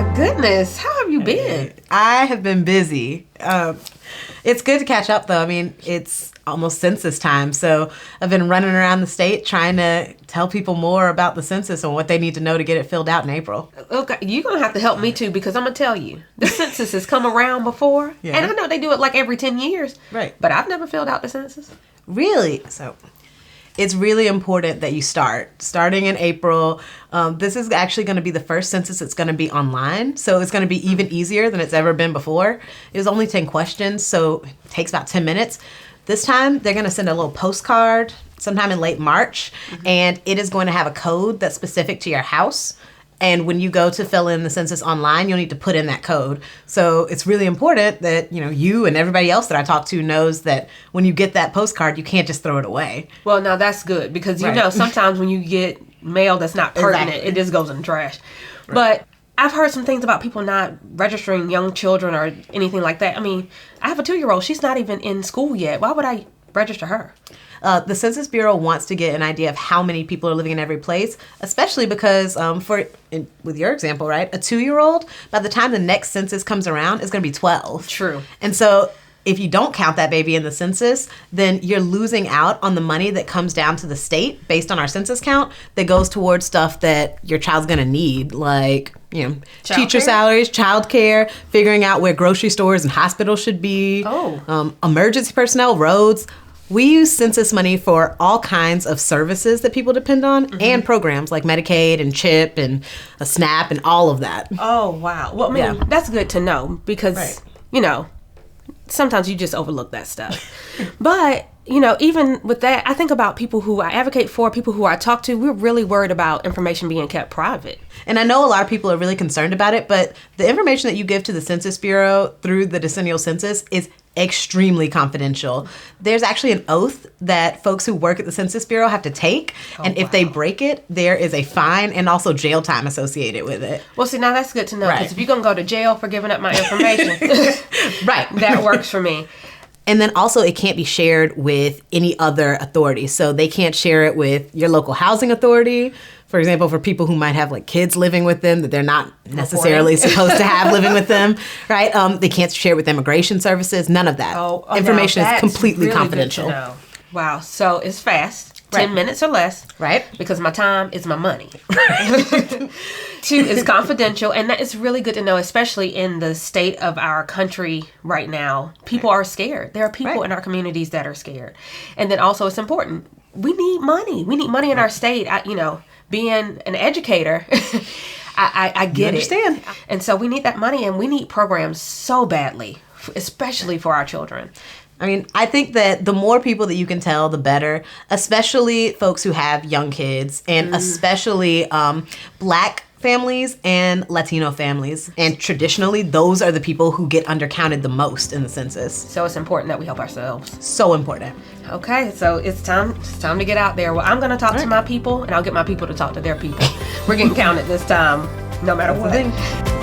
my goodness. How have you been? I have been busy. It's good to catch up, though. I mean, it's almost census time, so I've been running around the state trying to tell people more about the census and what they need to know to get it filled out in April. Okay, you're going to have to help me, too, because I'm going to tell you, the census has come around before, and I know they do it like every 10 years, right? But I've never filled out the census. Really? So it's really important that you starting in April. This is actually going to be the first census that's going to be online, so it's going to be even easier than it's ever been before. It was only 10 questions, so it takes about 10 minutes. This time, they're going to send a little postcard sometime in late March, and it is going to have a code that's specific to your house. And when you go to fill in the census online, you'll need to put in that code. So it's really important that, you and everybody else that I talk to knows that when you get that postcard, you can't just throw it away. Well, now that's good because, sometimes when you get mail that's not pertinent, it just goes in the trash. Right. But I've heard some things about people not registering young children or anything like that. I mean, I have a 2-year-old. She's not even in school yet. Why would I register her? The Census Bureau wants to get an idea of how many people are living in every place, especially because with your example, right, a 2-year-old, by the time the next census comes around, is going to be 12. True. And so if you don't count that baby in the census, then you're losing out on the money that comes down to the state based on our census count that goes towards stuff that your child's going to need, like, teacher salaries, childcare, figuring out where grocery stores and hospitals should be, emergency personnel, roads. We use census money for all kinds of services that people depend on and programs like Medicaid and CHIP and a SNAP and all of that. Oh, wow. Well, I mean, that's good to know because, sometimes you just overlook that stuff. But, even with that, I think about people who I advocate for, people who I talk to, we're really worried about information being kept private. And I know a lot of people are really concerned about it, but the information that you give to the Census Bureau through the decennial census is extremely confidential. There's actually an oath that folks who work at the Census Bureau have to take, and if they break it, there is a fine and also jail time associated with it. Well, see, now that's good to know, because if you're going to go to jail for giving up my information, that works for me. And then also it can't be shared with any other authority. So they can't share it with your local housing authority. For example, for people who might have kids living with them that they're not necessarily supposed to have living with them, right? They can't share it with immigration services. None of that. Information is completely really confidential. Wow. So it's fast. 10 minutes or less. Right. Because my time is my money. 2, is confidential. And that is really good to know, especially in the state of our country right now. People are scared. There are people in our communities that are scared. And then also it's important. We need money. We need money in our state. Being an educator, I get it. And so we need that money, and we need programs so badly, especially for our children. I mean, I think that the more people that you can tell, the better, especially folks who have young kids, and especially Black families and Latino families. And traditionally, those are the people who get undercounted the most in the census. So it's important that we help ourselves. So important. Okay, so it's time to get out there. Well, I'm going to talk to my people, and I'll get my people to talk to their people. We're getting counted this time, no matter what.